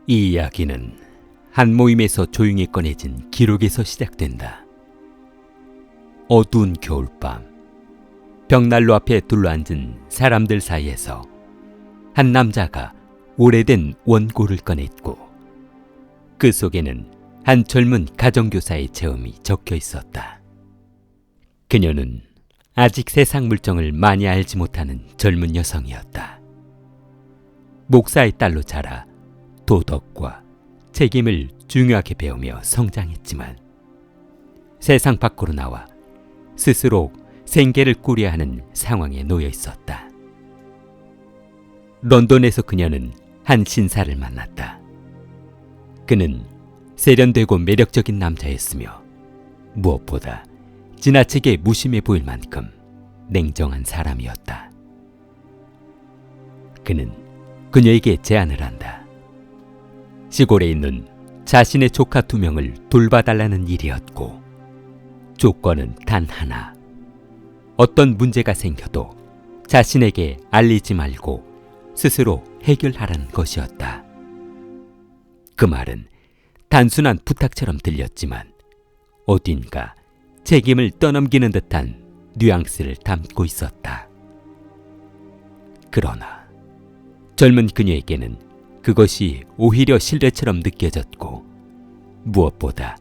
이 이야기는 한 모임에서 조용히 꺼내진 기록에서 시작된다. 어두운 겨울밤, 벽난로 앞에 둘러앉은 사람들 사이에서 한 남자가 오래된 원고를 꺼냈고 그 속에는 한 젊은 가정교사의 체험이 적혀 있었다. 그녀는 아직 세상 물정을 많이 알지 못하는 젊은 여성이었다. 목사의 딸로 자라 도덕과 책임을 중요하게 배우며 성장했지만 세상 밖으로 나와 스스로 생계를 꾸려야 하는 상황에 놓여 있었다. 런던에서 그녀는 한 신사를 만났다. 그는 세련되고 매력적인 남자였으며 무엇보다 지나치게 무심해 보일 만큼 냉정한 사람이었다. 그는 그녀에게 제안을 한다. 시골에 있는 자신의 조카 2명을 돌봐달라는 일이었고 조건은 단 하나. 어떤 문제가 생겨도 자신에게 알리지 말고 스스로 해결하라는 것이었다. 그 말은 단순한 부탁처럼 들렸지만 어딘가 책임을 떠넘기는 듯한 뉘앙스를 담고 있었다. 그러나 젊은 그녀에게는 그것이 오히려 신뢰처럼 느껴졌고 무엇보다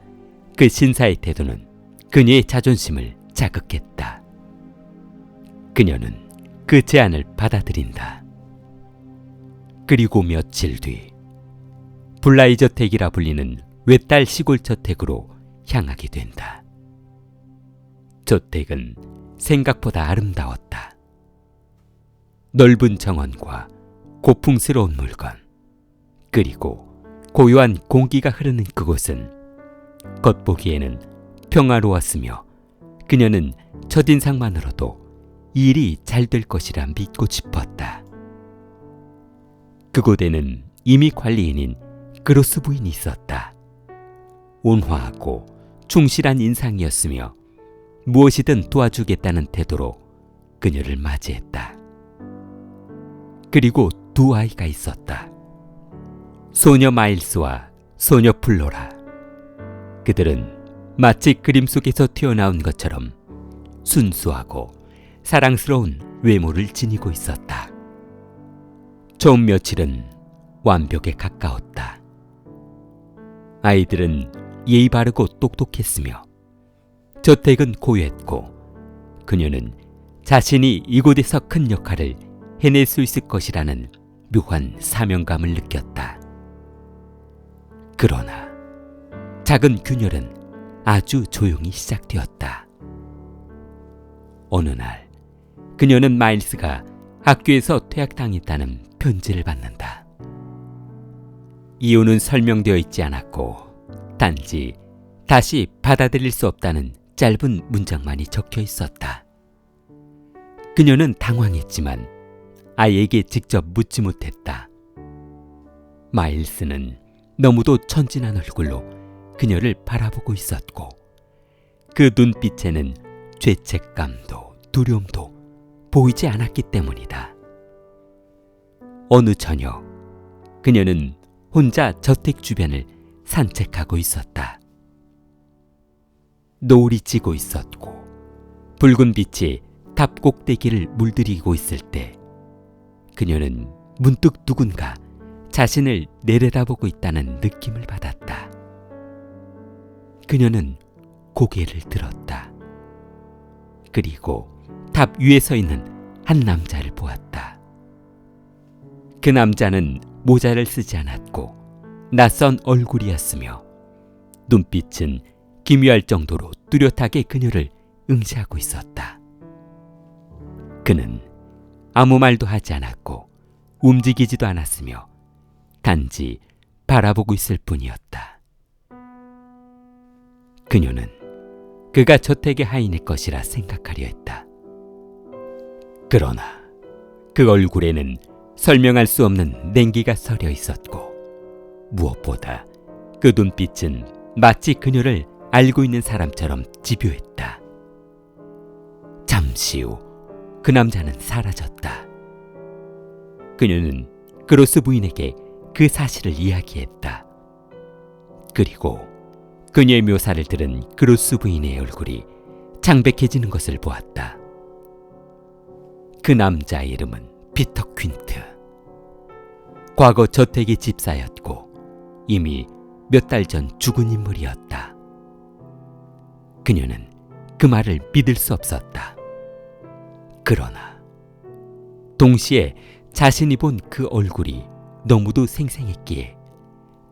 그 신사의 태도는 그녀의 자존심을 자극했다. 그녀는 그 제안을 받아들인다. 그리고 며칠 뒤 블라이 저택이라 불리는 외딸 시골 저택으로 향하게 된다. 저택은 생각보다 아름다웠다. 넓은 정원과 고풍스러운 물건, 그리고 고요한 공기가 흐르는 그곳은 겉보기에는 평화로웠으며 그녀는 첫인상만으로도 일이 잘 될 것이라 믿고 싶었다. 그곳에는 이미 관리인인 그로스 부인이 있었다. 온화하고 충실한 인상이었으며 무엇이든 도와주겠다는 태도로 그녀를 맞이했다. 그리고 2 아이가 있었다. 소녀 마일스와 소녀 플로라. 그들은 마치 그림 속에서 튀어나온 것처럼 순수하고 사랑스러운 외모를 지니고 있었다. 처음 며칠은 완벽에 가까웠다. 아이들은 예의 바르고 똑똑했으며 저택은 고요했고 그녀는 자신이 이곳에서 큰 역할을 해낼 수 있을 것이라는 묘한 사명감을 느꼈다. 그러나 작은 균열은 아주 조용히 시작되었다. 어느 날 그녀는 마일스가 학교에서 퇴학당했다는 편지를 받는다. 이유는 설명되어 있지 않았고 단지 다시 받아들일 수 없다는 짧은 문장만이 적혀 있었다. 그녀는 당황했지만 아이에게 직접 묻지 못했다. 마일스는 너무도 천진한 얼굴로 그녀를 바라보고 있었고 그 눈빛에는 죄책감도 두려움도 보이지 않았기 때문이다. 어느 저녁 그녀는 혼자 저택 주변을 산책하고 있었다. 노을이 지고 있었고 붉은 빛이 답 꼭대기를 물들이고 있을 때 그녀는 문득 누군가 자신을 내려다보고 있다는 느낌을 받았다. 그녀는 고개를 들었다. 그리고 답 위에 서 있는 한 남자를 보았다. 그 남자는 모자를 쓰지 않았고 낯선 얼굴이었으며 눈빛은 기묘할 정도로 뚜렷하게 그녀를 응시하고 있었다. 그는 아무 말도 하지 않았고 움직이지도 않았으며 단지 바라보고 있을 뿐이었다. 그녀는 그가 저택의 하인일 것이라 생각하려 했다. 그러나 그 얼굴에는 설명할 수 없는 냉기가 서려 있었고 무엇보다 그 눈빛은 마치 그녀를 알고 있는 사람처럼 집요했다. 잠시 후 그 남자는 사라졌다. 그녀는 그로스 부인에게 그 사실을 이야기했다. 그리고 그녀의 묘사를 들은 그로스 부인의 얼굴이 창백해지는 것을 보았다. 그 남자의 이름은 피터 퀸트. 과거 저택의 집사였고 이미 몇 달 전 죽은 인물이었다. 그녀는 그 말을 믿을 수 없었다. 그러나 동시에 자신이 본 그 얼굴이 너무도 생생했기에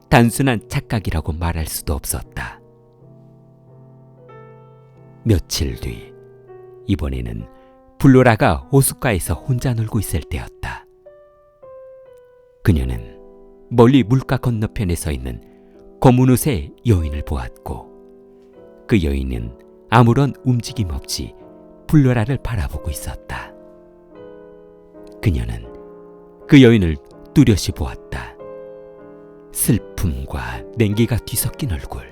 단순한 착각이라고 말할 수도 없었다. 며칠 뒤, 이번에는 플로라가 호숫가에서 혼자 놀고 있을 때였다. 그녀는 멀리 물가 건너편에 서 있는 검은 옷의 여인을 보았고 그 여인은 아무런 움직임 없이 플로라를 바라보고 있었다. 그녀는 그 여인을 뚜렷이 보았다. 슬픔과 냉기가 뒤섞인 얼굴,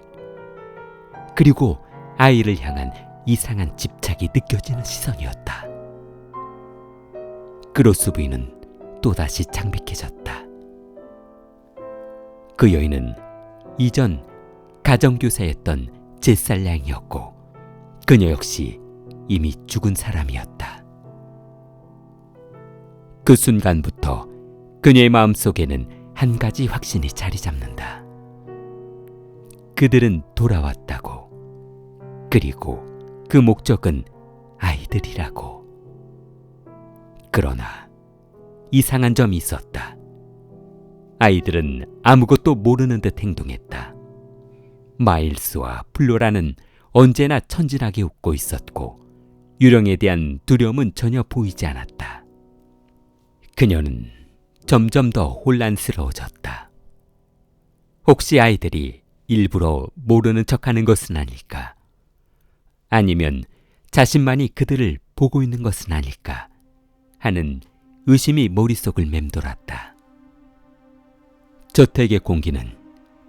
그리고 아이를 향한 이상한 집착이 느껴지는 시선이었다. 그로스 부인은 또다시 창백해졌다. 그 여인은 이전 가정교사였던 제살량이었고 그녀 역시 이미 죽은 사람이었다. 그 순간부터 그녀의 마음속에는 한 가지 확신이 자리 잡는다. 그들은 돌아왔다고. 그리고 그 목적은 아이들이라고. 그러나 이상한 점이 있었다. 아이들은 아무것도 모르는 듯 행동했다. 마일스와 플로라는 언제나 천진하게 웃고 있었고 유령에 대한 두려움은 전혀 보이지 않았다. 그녀는 점점 더 혼란스러워졌다. 혹시 아이들이 일부러 모르는 척하는 것은 아닐까? 아니면 자신만이 그들을 보고 있는 것은 아닐까? 하는 의심이 머릿속을 맴돌았다. 저택의 공기는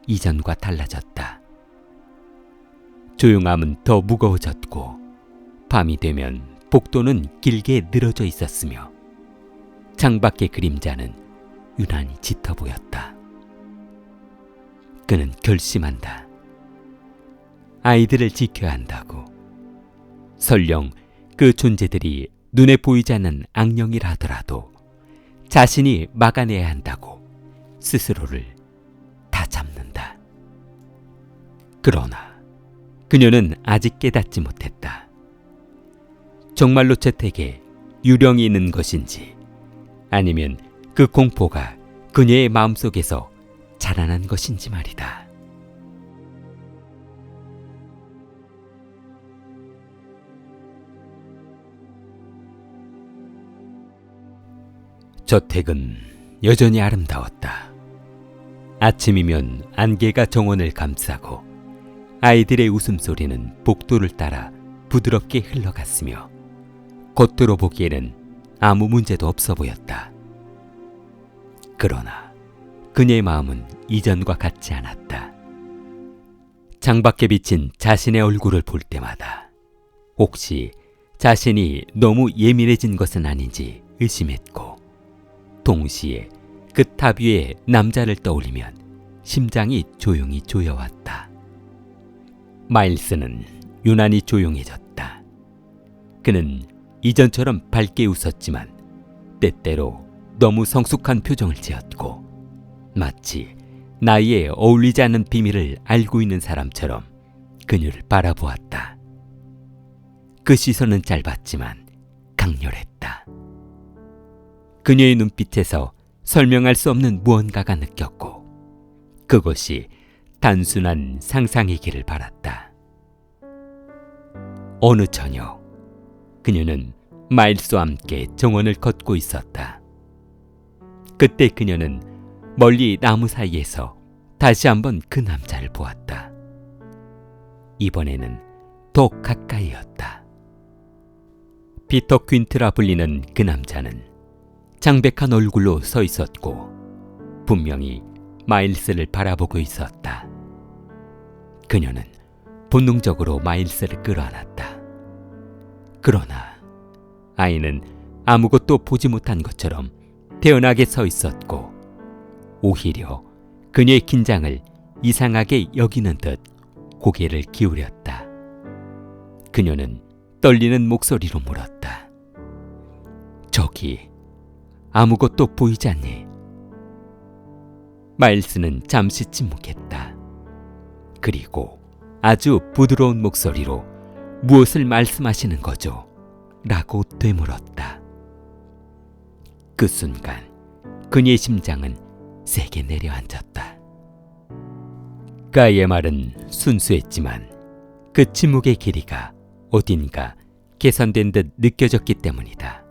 이전과 달라졌다. 조용함은 더 무거워졌고 밤이 되면 복도는 길게 늘어져 있었으며 창밖의 그림자는 유난히 짙어 보였다. 그는 결심한다. 아이들을 지켜야 한다고. 설령 그 존재들이 눈에 보이지 않는 악령이라 하더라도 자신이 막아내야 한다고 스스로를 다 잡는다. 그러나 그녀는 아직 깨닫지 못했다. 정말로 저택에 유령이 있는 것인지 아니면 그 공포가 그녀의 마음속에서 자라난 것인지 말이다. 저택은 여전히 아름다웠다. 아침이면 안개가 정원을 감싸고 아이들의 웃음소리는 복도를 따라 부드럽게 흘러갔으며 겉으로 보기에는 아무 문제도 없어 보였다. 그러나 그녀의 마음은 이전과 같지 않았다. 창밖에 비친 자신의 얼굴을 볼 때마다 혹시 자신이 너무 예민해진 것은 아닌지 의심했고 동시에 그 탑 위에 남자를 떠올리면 심장이 조용히 조여왔다. 마일스는 유난히 조용해졌다. 그는 이전처럼 밝게 웃었지만 때때로 너무 성숙한 표정을 지었고 마치 나이에 어울리지 않는 비밀을 알고 있는 사람처럼 그녀를 바라보았다. 그 시선은 짧았지만 강렬했다. 그녀의 눈빛에서 설명할 수 없는 무언가가 느꼈고 그것이 단순한 상상이기를 바랐다. 어느 저녁 그녀는 마일스와 함께 정원을 걷고 있었다. 그때 그녀는 멀리 나무 사이에서 다시 한번 그 남자를 보았다. 이번에는 더 가까이였다. 피터 퀸트라 불리는 그 남자는 창백한 얼굴로 서 있었고 분명히 마일스를 바라보고 있었다. 그녀는 본능적으로 마일스를 끌어안았다. 그러나 아이는 아무것도 보지 못한 것처럼 태연하게 서 있었고 오히려 그녀의 긴장을 이상하게 여기는 듯 고개를 기울였다. 그녀는 떨리는 목소리로 물었다. 저기 아무것도 보이지 않니? 마일스는 잠시 침묵했다. 그리고 아주 부드러운 목소리로 무엇을 말씀하시는 거죠? 라고 되물었다. 그 순간 그녀의 심장은 세게 내려앉았다. 가이의 말은 순수했지만 그 침묵의 길이가 어딘가 개선된 듯 느껴졌기 때문이다.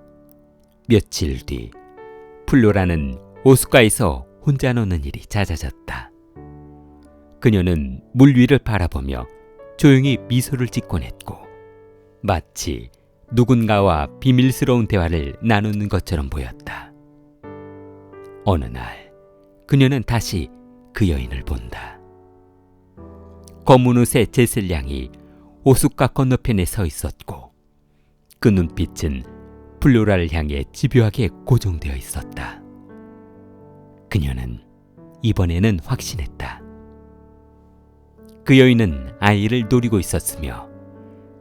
며칠 뒤 플로라는 호숫가에서 혼자 노는 일이 잦아졌다. 그녀는 물 위를 바라보며 조용히 미소를 짓곤 했고 마치 누군가와 비밀스러운 대화를 나누는 것처럼 보였다. 어느 날 그녀는 다시 그 여인을 본다. 검은 옷의 제슬량이 호숫가 건너편에 서 있었고 그 눈빛은 플로라를 향해 집요하게 고정되어 있었다. 그녀는 이번에는 확신했다. 그 여인은 아이를 노리고 있었으며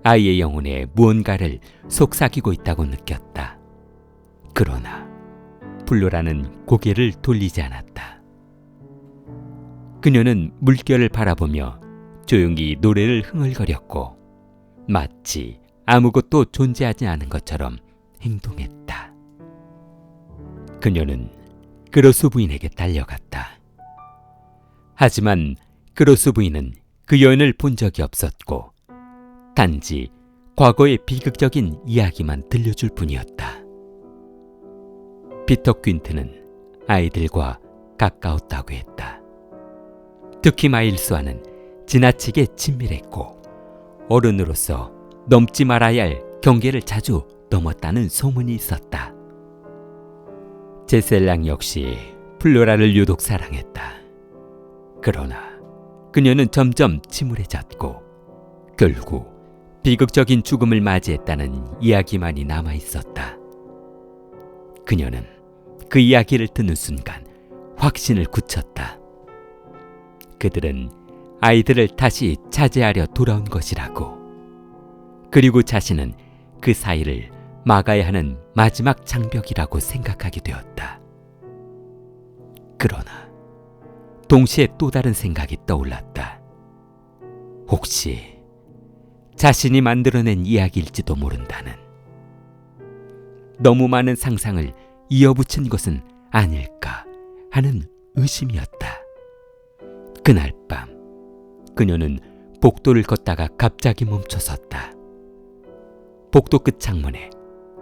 아이의 영혼에 무언가를 속삭이고 있다고 느꼈다. 그러나 플로라는 고개를 돌리지 않았다. 그녀는 물결을 바라보며 조용히 노래를 흥얼거렸고 마치 아무것도 존재하지 않은 것처럼 행동했다. 그녀는 그로스 부인에게 달려갔다. 하지만 그로스 부인은 그 여인을 본 적이 없었고 단지 과거의 비극적인 이야기만 들려줄 뿐이었다. 피터 퀸트는 아이들과 가까웠다고 했다. 특히 마일스와는 지나치게 친밀했고 어른으로서 넘지 말아야 할 경계를 자주 넘었다는 소문이 있었다. 제셀랑 역시 플로라를 유독 사랑했다. 그러나 그녀는 점점 침울해졌고 결국 비극적인 죽음을 맞이했다는 이야기만이 남아있었다. 그녀는 그 이야기를 듣는 순간 확신을 굳혔다. 그들은 아이들을 다시 차지하려 돌아온 것이라고. 그리고 자신은 그 사이를 막아야 하는 마지막 장벽이라고 생각하게 되었다. 그러나 동시에 또 다른 생각이 떠올랐다. 혹시 자신이 만들어낸 이야기일지도 모른다는, 너무 많은 상상을 이어붙인 것은 아닐까 하는 의심이었다. 그날 밤 그녀는 복도를 걷다가 갑자기 멈춰섰다. 복도 끝 창문에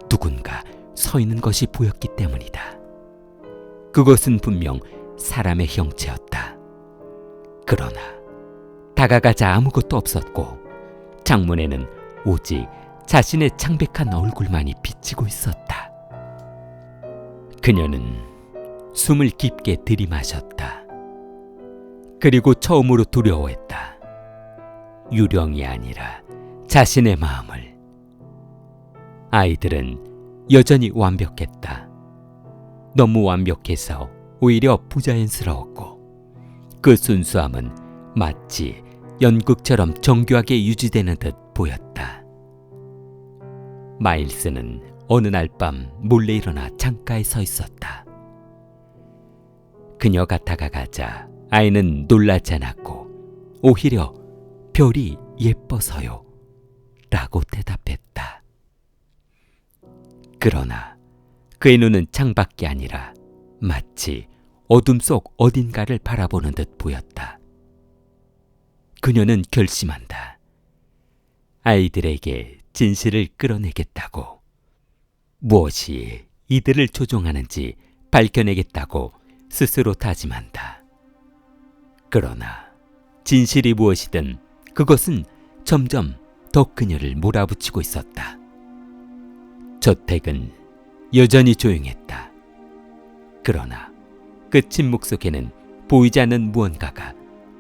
누군가 서 있는 것이 보였기 때문이다. 그것은 분명 사람의 형체였다. 그러나 다가가자 아무것도 없었고 창문에는 오직 자신의 창백한 얼굴만이 비치고 있었다. 그녀는 숨을 깊게 들이마셨다. 그리고 처음으로 두려워했다. 유령이 아니라 자신의 마음을. 아이들은 여전히 완벽했다. 너무 완벽해서 오히려 부자연스러웠고 그 순수함은 마치 연극처럼 정교하게 유지되는 듯 보였다. 마일스는 어느 날 밤 몰래 일어나 창가에 서 있었다. 그녀가 다가가자 아이는 놀라지 않았고 오히려 별이 예뻐서요 라고 대답했다. 그러나 그의 눈은 창밖이 아니라 마치 어둠 속 어딘가를 바라보는 듯 보였다. 그녀는 결심한다. 아이들에게 진실을 끌어내겠다고. 무엇이 이들을 조종하는지 밝혀내겠다고 스스로 다짐한다. 그러나 진실이 무엇이든 그것은 점점 더 그녀를 몰아붙이고 있었다. 저택은 여전히 조용했다. 그러나 그 침묵 속에는 보이지 않는 무언가가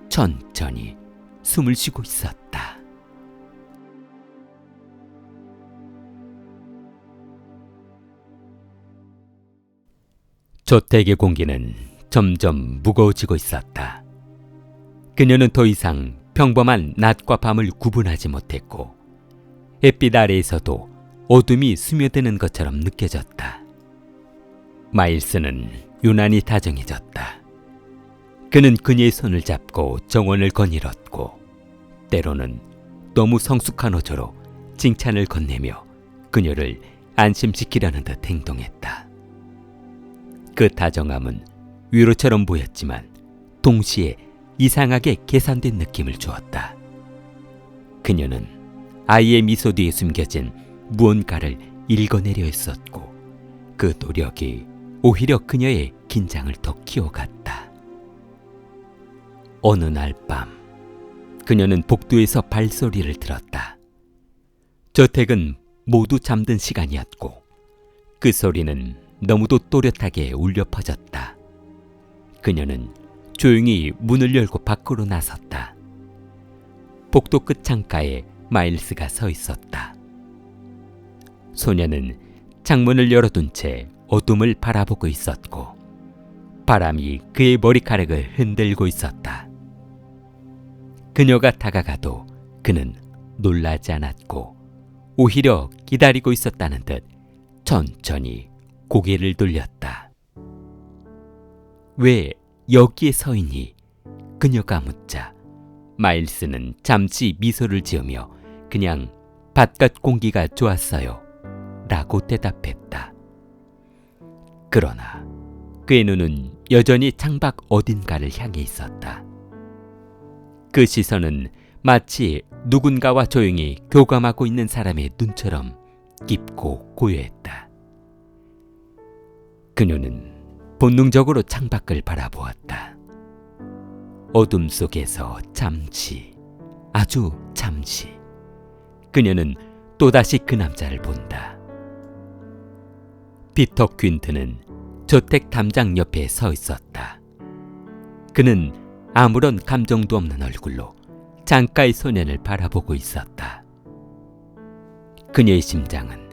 천천히 숨을 쉬고 있었다. 저택의 공기는 점점 무거워지고 있었다. 그녀는 더 이상 평범한 낮과 밤을 구분하지 못했고 햇빛 아래에서도 어둠이 스며드는 것처럼 느껴졌다. 마일스는 유난히 다정해졌다. 그는 그녀의 손을 잡고 정원을 거닐었고 때로는 너무 성숙한 어조로 칭찬을 건네며 그녀를 안심시키려는 듯 행동했다. 그 다정함은 위로처럼 보였지만 동시에 이상하게 계산된 느낌을 주었다. 그녀는 아이의 미소 뒤에 숨겨진 무언가를 읽어내려 했었고 그 노력이 오히려 그녀의 긴장을 더 키워갔다. 어느 날 밤 그녀는 복도에서 발소리를 들었다. 저택은 모두 잠든 시간이었고 그 소리는 너무도 또렷하게 울려 퍼졌다. 그녀는 조용히 문을 열고 밖으로 나섰다. 복도 끝 창가에 마일스가 서 있었다. 소녀는 창문을 열어둔 채 어둠을 바라보고 있었고 바람이 그의 머리카락을 흔들고 있었다. 그녀가 다가가도 그는 놀라지 않았고 오히려 기다리고 있었다는 듯 천천히 고개를 돌렸다. 왜 여기에 서 있니? 그녀가 묻자 마일스는 잠시 미소를 지으며 그냥 바깥 공기가 좋았어요 라고 대답했다. 그러나 그의 눈은 여전히 창밖 어딘가를 향해 있었다. 그 시선은 마치 누군가와 조용히 교감하고 있는 사람의 눈처럼 깊고 고요했다. 그녀는 본능적으로 창밖을 바라보았다. 어둠 속에서 잠시, 아주 잠시 그녀는 또다시 그 남자를 본다. 피터 퀸트는 저택 담장 옆에 서 있었다. 그는 아무런 감정도 없는 얼굴로 창가의 소년을 바라보고 있었다. 그녀의 심장은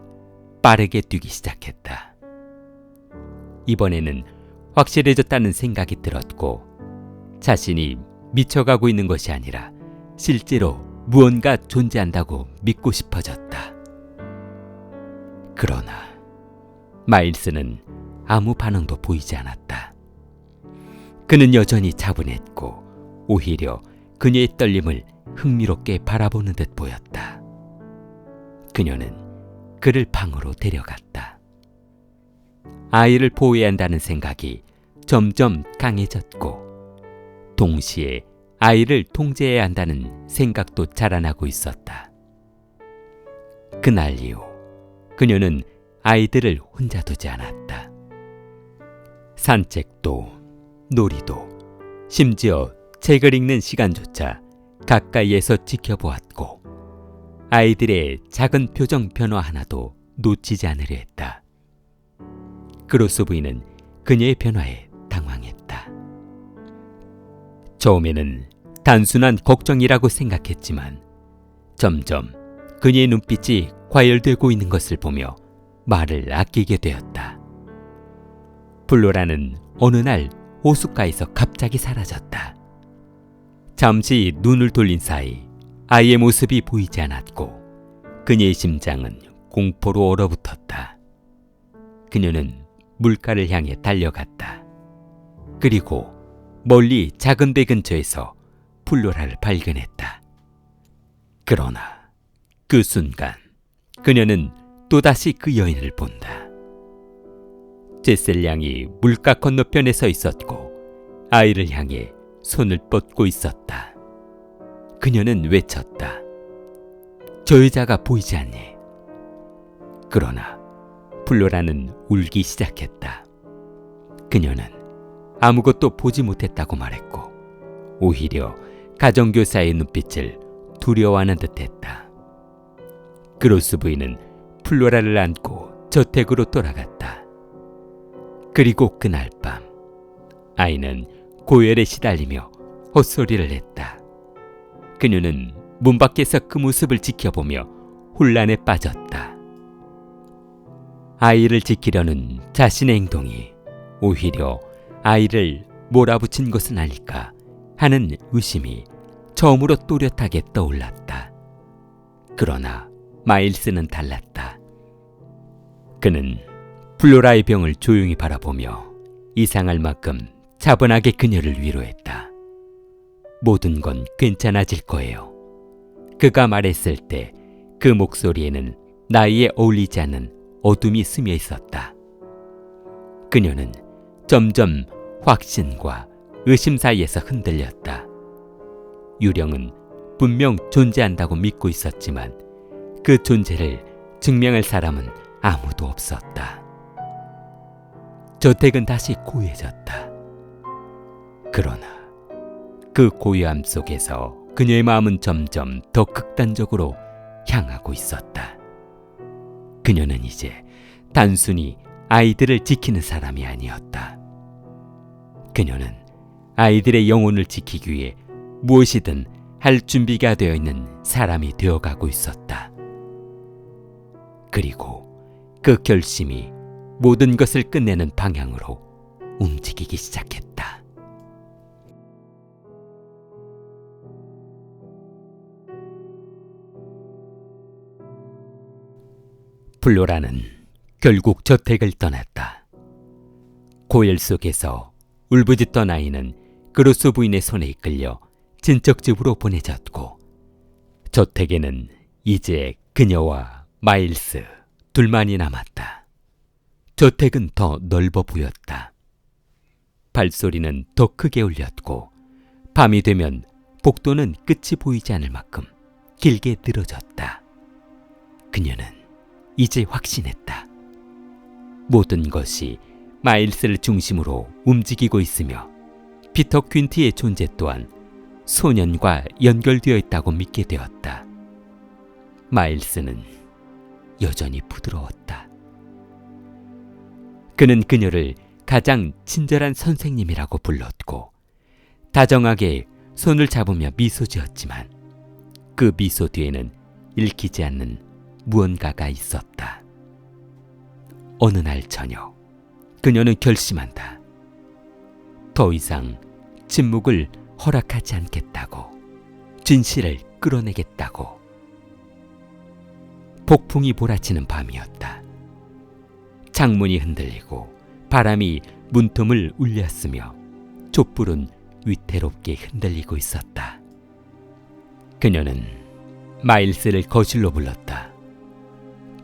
빠르게 뛰기 시작했다. 이번에는 확실해졌다는 생각이 들었고 자신이 미쳐가고 있는 것이 아니라 실제로 무언가 존재한다고 믿고 싶어졌다. 그러나 마일스는 아무 반응도 보이지 않았다. 그는 여전히 차분했고 오히려 그녀의 떨림을 흥미롭게 바라보는 듯 보였다. 그녀는 그를 방으로 데려갔다. 아이를 보호해야 한다는 생각이 점점 강해졌고 동시에 아이를 통제해야 한다는 생각도 자라나고 있었다. 그날 이후 그녀는 아이들을 혼자 두지 않았다. 산책도 놀이도 심지어 책을 읽는 시간조차 가까이에서 지켜보았고 아이들의 작은 표정 변화 하나도 놓치지 않으려 했다. 그로스 부인은 그녀의 변화에 당황했다. 처음에는 단순한 걱정이라고 생각했지만 점점 그녀의 눈빛이 과열되고 있는 것을 보며 말을 아끼게 되었다. 플로라는 어느 날 호숫가에서 갑자기 사라졌다. 잠시 눈을 돌린 사이 아이의 모습이 보이지 않았고 그녀의 심장은 공포로 얼어붙었다. 그녀는 물가를 향해 달려갔다. 그리고 멀리 작은 배 근처에서 플로라를 발견했다. 그러나 그 순간 그녀는 또다시 그 여인을 본다. 제셀 양이 물가 건너편에 서 있었고 아이를 향해 손을 뻗고 있었다. 그녀는 외쳤다. 저 여자가 보이지 않니? 그러나 플로라는 울기 시작했다. 그녀는 아무것도 보지 못했다고 말했고 오히려 가정교사의 눈빛을 두려워하는 듯했다. 그로스 부인은 플로라를 안고 저택으로 돌아갔다. 그리고 그날 밤 아이는 고열에 시달리며 헛소리를 했다. 그녀는 문 밖에서 그 모습을 지켜보며 혼란에 빠졌다. 아이를 지키려는 자신의 행동이 오히려 아이를 몰아붙인 것은 아닐까 하는 의심이 처음으로 또렷하게 떠올랐다. 그러나 마일스는 달랐다. 그는 플로라의 병을 조용히 바라보며 이상할 만큼 차분하게 그녀를 위로했다. 모든 건 괜찮아질 거예요. 그가 말했을 때 그 목소리에는 나이에 어울리지 않는 어둠이 스며 있었다. 그녀는 점점 확신과 의심 사이에서 흔들렸다. 유령은 분명 존재한다고 믿고 있었지만 그 존재를 증명할 사람은 아무도 없었다. 저택은 다시 고요해졌다. 그러나 그 고요함 속에서 그녀의 마음은 점점 더 극단적으로 향하고 있었다. 그녀는 이제 단순히 아이들을 지키는 사람이 아니었다. 그녀는 아이들의 영혼을 지키기 위해 무엇이든 할 준비가 되어 있는 사람이 되어가고 있었다. 그리고 그 결심이 모든 것을 끝내는 방향으로 움직이기 시작했다. 플로라는 결국 저택을 떠났다. 고열 속에서 울부짖던 아이는 그로스 부인의 손에 이끌려 친척집으로 보내졌고 저택에는 이제 그녀와 마일스 둘만이 남았다. 저택은 더 넓어 보였다. 발소리는 더 크게 울렸고 밤이 되면 복도는 끝이 보이지 않을 만큼 길게 늘어졌다. 그녀는 이제 확신했다. 모든 것이 마일스를 중심으로 움직이고 있으며 피터 퀸티의 존재 또한 소년과 연결되어 있다고 믿게 되었다. 마일스는 여전히 부드러웠다. 그는 그녀를 가장 친절한 선생님이라고 불렀고 다정하게 손을 잡으며 미소 지었지만 그 미소 뒤에는 읽히지 않는 무언가가 있었다. 어느 날 저녁 그녀는 결심한다. 더 이상 침묵을 허락하지 않겠다고, 진실을 끌어내겠다고. 폭풍이 몰아치는 밤이었다. 창문이 흔들리고 바람이 문틈을 울렸으며 촛불은 위태롭게 흔들리고 있었다. 그녀는 마일스를 거실로 불렀다.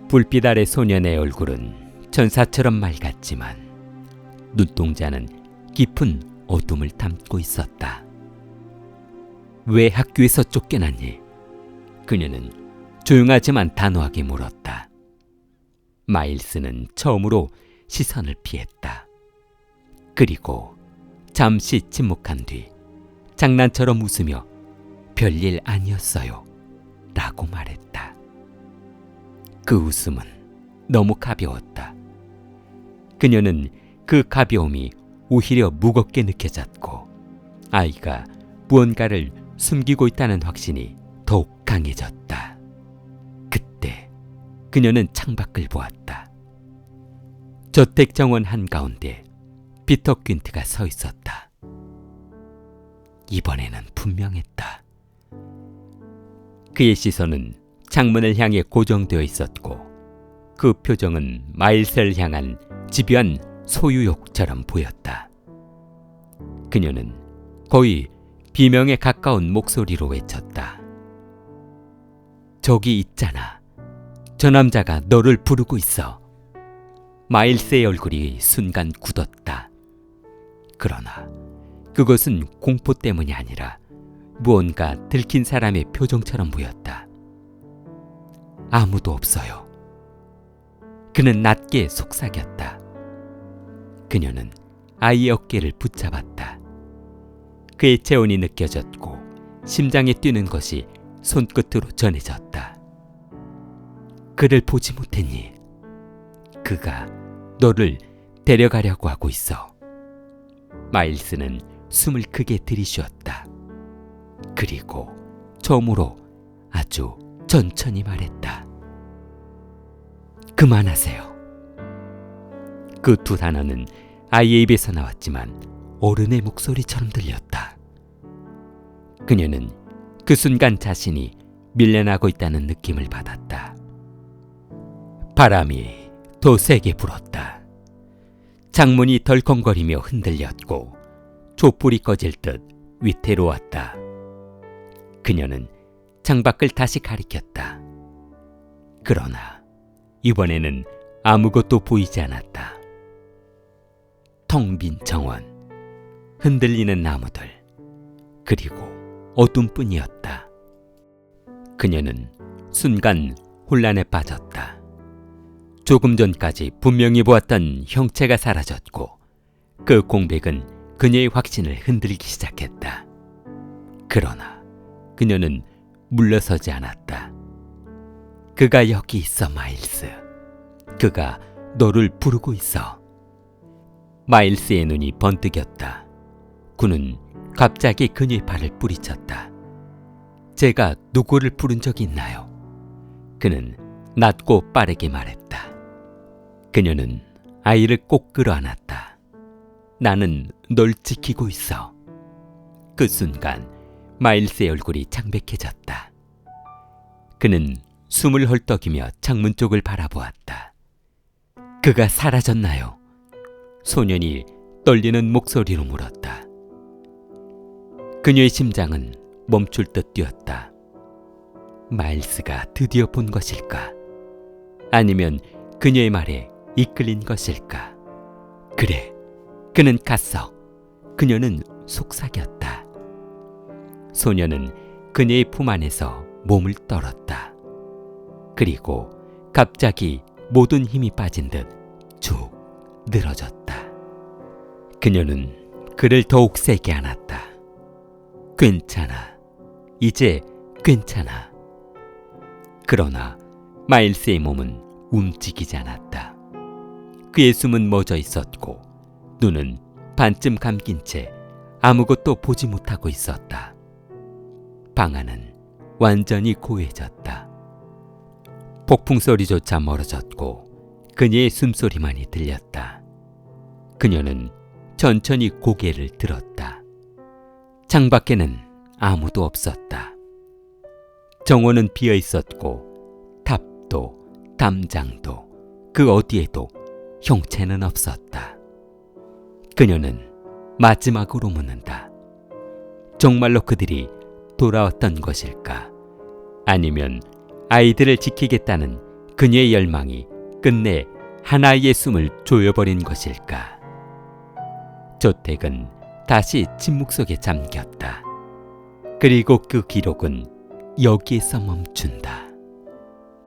불빛 아래 소년의 얼굴은 천사처럼 맑았지만 눈동자는 깊은 어둠을 담고 있었다. 왜 학교에서 쫓겨났니? 그녀는 조용하지만 단호하게 물었다. 마일스는 처음으로 시선을 피했다. 그리고 잠시 침묵한 뒤 장난처럼 웃으며 별일 아니었어요 라고 말했다. 그 웃음은 너무 가벼웠다. 그녀는 그 가벼움이 오히려 무겁게 느껴졌고 아이가 무언가를 숨기고 있다는 확신이 더욱 강해졌다. 그때 그녀는 창밖을 보았다. 저택 정원 한가운데 피터 퀸트가 서 있었다. 이번에는 분명했다. 그의 시선은 창문을 향해 고정되어 있었고 그 표정은 마일스를 향한 집요한 소유욕처럼 보였다. 그녀는 거의 비명에 가까운 목소리로 외쳤다. 저기 있잖아. 저 남자가 너를 부르고 있어. 마일스의 얼굴이 순간 굳었다. 그러나 그것은 공포 때문이 아니라 무언가 들킨 사람의 표정처럼 보였다. 아무도 없어요. 그는 낮게 속삭였다. 그녀는 아이의 어깨를 붙잡았다. 그의 체온이 느껴졌고 심장이 뛰는 것이 손끝으로 전해졌다. 그를 보지 못했니? 그가 너를 데려가려고 하고 있어. 마일스는 숨을 크게 들이쉬었다. 그리고 처음으로 아주 천천히 말했다. 그만하세요. 그 두 단어는 아이의 입에서 나왔지만 어른의 목소리처럼 들렸다. 그녀는 그 순간 자신이 밀려나고 있다는 느낌을 받았다. 바람이 더 세게 불었다. 창문이 덜컹거리며 흔들렸고 촛불이 꺼질 듯 위태로웠다. 그녀는 창밖을 다시 가리켰다. 그러나 이번에는 아무것도 보이지 않았다. 텅 빈 정원, 흔들리는 나무들, 그리고 어둠뿐이었다. 그녀는 순간 혼란에 빠졌다. 조금 전까지 분명히 보았던 형체가 사라졌고 그 공백은 그녀의 확신을 흔들기 시작했다. 그러나 그녀는 물러서지 않았다. 그가 여기 있어, 마일스. 그가 너를 부르고 있어. 마일스의 눈이 번뜩였다. 그는 갑자기 그녀의 발을 뿌리쳤다. 제가 누구를 부른 적이 있나요? 그는 낮고 빠르게 말했다. 그녀는 아이를 꼭 끌어안았다. 나는 널 지키고 있어. 그 순간 마일스의 얼굴이 창백해졌다. 그는 숨을 헐떡이며 창문 쪽을 바라보았다. 그가 사라졌나요? 소년이 떨리는 목소리로 물었다. 그녀의 심장은 멈출 듯 뛰었다. 마일스가 드디어 본 것일까? 아니면 그녀의 말에 이끌린 것일까? 그래, 그는 갔어. 그녀는 속삭였다. 소녀는 그녀의 품 안에서 몸을 떨었다. 그리고 갑자기 모든 힘이 빠진 듯 쭉 늘어졌다. 그녀는 그를 더욱 세게 안았다. 괜찮아. 이제 괜찮아. 그러나 마일스의 몸은 움직이지 않았다. 그의 숨은 멎어 있었고 눈은 반쯤 감긴 채 아무것도 보지 못하고 있었다. 방 안은 완전히 고해졌다. 폭풍 소리조차 멀어졌고 그녀의 숨소리만이 들렸다. 그녀는 천천히 고개를 들었다. 창밖에는 아무도 없었다. 정원은 비어 있었고 탑도 담장도 그 어디에도 형체는 없었다. 그녀는 마지막으로 묻는다. 정말로 그들이 돌아왔던 것일까? 아니면 아이들을 지키겠다는 그녀의 열망이 끝내 하나의 숨을 조여버린 것일까? 조택은 다시 침묵 속에 잠겼다. 그리고 그 기록은 여기에서 멈춘다.